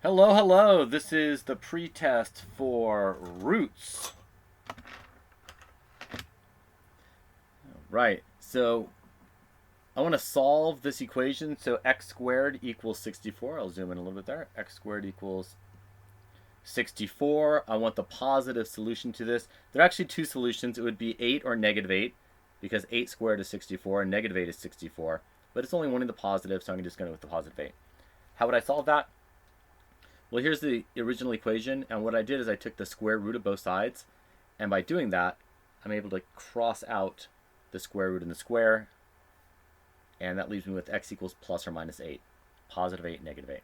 Hello, hello. This is the pretest for roots. Right. So I want to solve this equation. So x squared equals 64. I'll zoom in a little bit there. X squared equals 64. I want the positive solution to this. There are actually two solutions. It would be 8 or negative 8 because 8 squared is 64 and negative 8 is 64. But it's only one of the positive, so I'm just going to go with the positive 8. How would I solve that? Well, here's the original equation, and what I did is I took the square root of both sides, and by doing that, I'm able to cross out the square root in the square, and that leaves me with x equals plus or minus 8, positive 8, negative 8.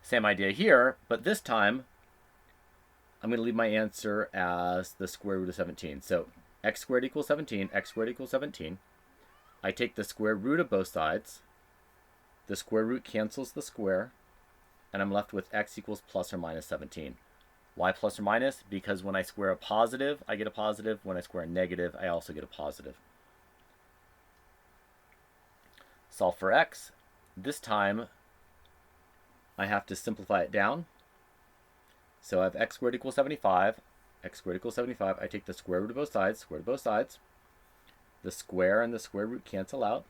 Same idea here, but this time, I'm going to leave my answer as the square root of 17. So x squared equals 17, x squared equals 17. I take the square root of both sides, the square root cancels the square, and I'm left with x equals plus or minus 17. Why plus or minus? Because when I square a positive, I get a positive. When I square a negative, I also get a positive. Solve for x. This time, I have to simplify it down. So I have x squared equals 75. X squared equals 75. I take the square root of both sides, square root of both sides. The square and the square root cancel out.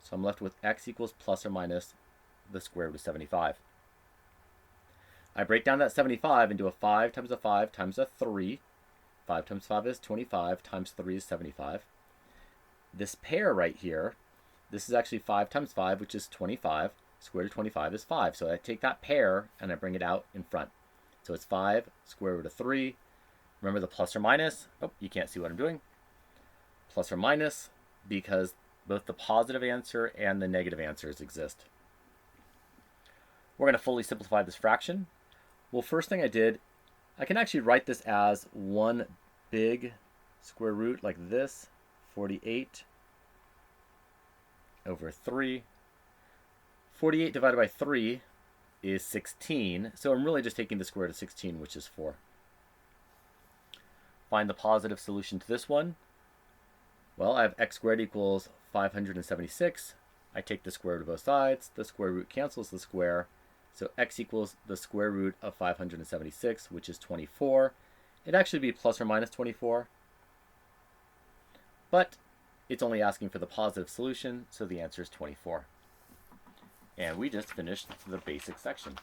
So I'm left with x equals plus or minus the square root of 75. I break down that 75 into a 5 times a 5 times a 3. 5 times 5 is 25, times 3 is 75. This pair right here, this is actually 5 times 5, which is 25. Square root of 25 is 5. So I take that pair and I bring it out in front. So it's 5 square root of 3. Remember the plus or minus? Oh, you can't see what I'm doing. Plus or minus, because both the positive answer and the negative answers exist. We're going to fully simplify this fraction. Well, first thing I did, I can actually write this as one big square root like this, 48 over 3. 48 divided by 3 is 16, so I'm really just taking the square root of 16, which is 4. Find the positive solution to this one. Well, I have x squared equals 576. I take the square root of both sides. The square root cancels the square. So x equals the square root of 576, which is 24. It'd actually be plus or minus 24. But it's only asking for the positive solution, so the answer is 24. And we just finished the basic section.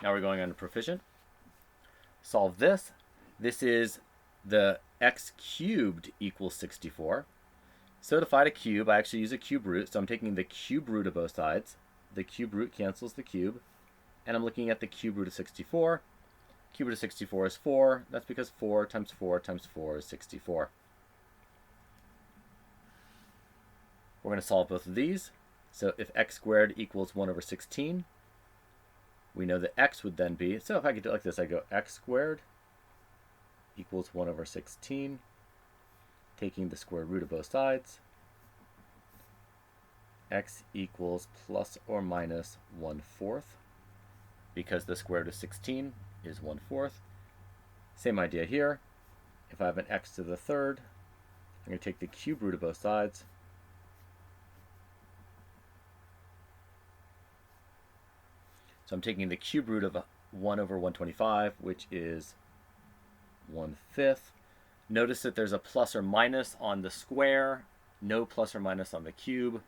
Now we're going on to proficient. Solve this. This is the x cubed equals 64. So to find a cube, I actually use a cube root. So I'm taking the cube root of both sides. The cube root cancels the cube. And I'm looking at the cube root of 64. Cube root of 64 is 4. That's because 4 times 4 times 4 is 64. We're going to solve both of these. So if x squared equals 1 over 16, we know that x would then be, so if I could do it like this, I go x squared equals 1 over 16. Taking the square root of both sides, x equals plus or minus 1/4, because the square root of 16 is 1/4. Same idea here. If I have an x to the third, I'm going to take the cube root of both sides. So I'm taking the cube root of 1 over 125, which is 1/5. Notice that there's a plus or minus on the square, no plus or minus on the cube.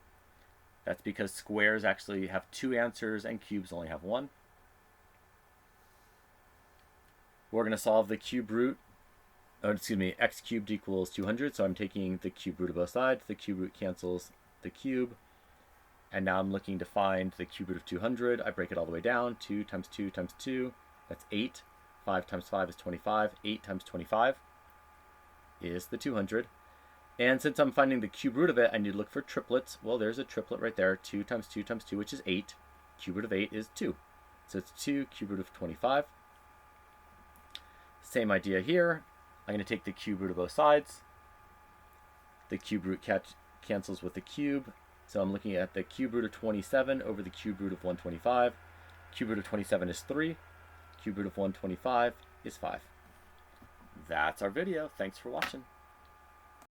That's because squares actually have two answers and cubes only have one. We're going to solve the cube root, x cubed equals 200, so I'm taking the cube root of both sides. The cube root cancels the cube. And now I'm looking to find the cube root of 200. I break it all the way down. 2 times 2 times 2, that's 8. 5 times 5 is 25. 8 times 25 is the 200. And since I'm finding the cube root of it, I need to look for triplets. Well, there's a triplet right there. 2 times 2 times 2, which is 8. Cube root of 8 is 2. So it's 2 cube root of 25. Same idea here. I'm going to take the cube root of both sides. The cube root cancels with the cube. So I'm looking at the cube root of 27 over the cube root of 125. Cube root of 27 is 3. Cube root of 125 is 5. That's our video. Thanks for watching.